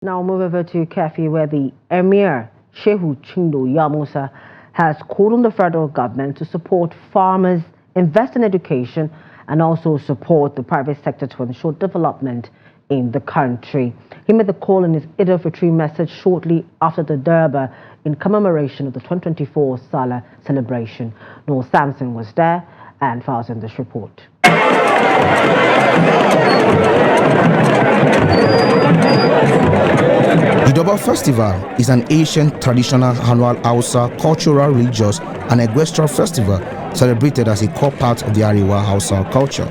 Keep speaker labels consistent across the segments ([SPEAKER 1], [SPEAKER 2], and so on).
[SPEAKER 1] Now move over to Keffi, where the Emir, Shehu Cindo Yamusa, has called on the federal government to support farmers, invest in education, and also support the private sector to ensure development in the country. He made the call in his Edi El Fitr message shortly after the Durbar in commemoration of the 2024 sallah celebration. Noel Samson was there and files in this report.
[SPEAKER 2] The Durbar Festival is an ancient traditional annual Hausa cultural, religious and equestrian festival celebrated as a core part of the Ariwa Hausa culture.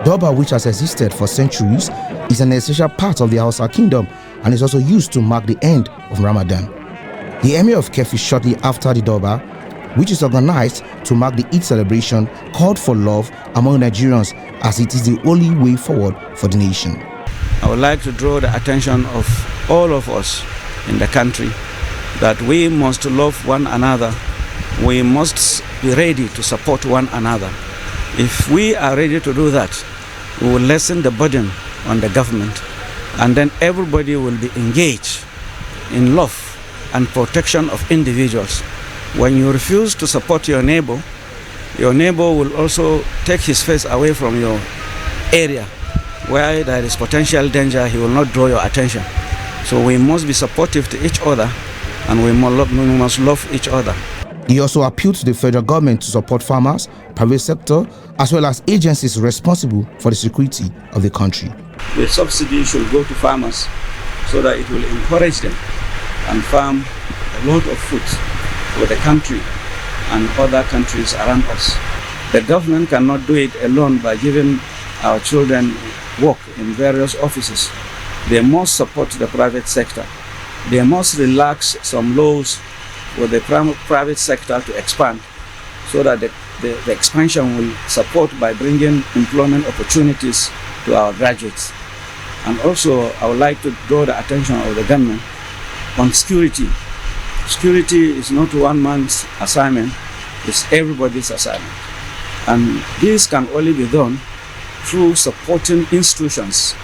[SPEAKER 2] Durbar, which has existed for centuries, is an essential part of the Hausa kingdom and is also used to mark the end of Ramadan. The Emir of Keffi, shortly after the Durbar, which is organized to mark the Eid celebration, called for love among Nigerians as it is the only way forward for the nation.
[SPEAKER 3] I would like to draw the attention of all of us in the country that we must love one another. We must be ready to support one another. If we are ready to do that, we will lessen the burden on the government, and then everybody will be engaged in love and protection of individuals. When you refuse to support your neighbor will also take his face away from your area. Where there is potential danger, he will not draw your attention. So we must be supportive to each other, and we must love each other.
[SPEAKER 2] He also appealed to the federal government to support farmers, private sector, as well as agencies responsible for the security of the country.
[SPEAKER 3] The subsidy should go to farmers so that it will encourage them and farm a lot of food for the country and other countries around us. The government cannot do it alone by giving our children work in various offices. They must support the private sector. They must relax some laws for the private sector to expand so that the expansion will support by bringing employment opportunities to our graduates. And also, I would like to draw the attention of the government on security. Security is not one man's assignment, it's everybody's assignment. And this can only be done through supporting institutions.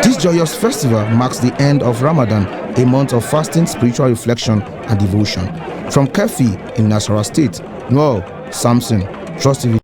[SPEAKER 2] This joyous festival marks the end of Ramadan, a month of fasting, spiritual reflection and devotion. From Keffi in Nasarawa State, Noel Samson, Trust TV.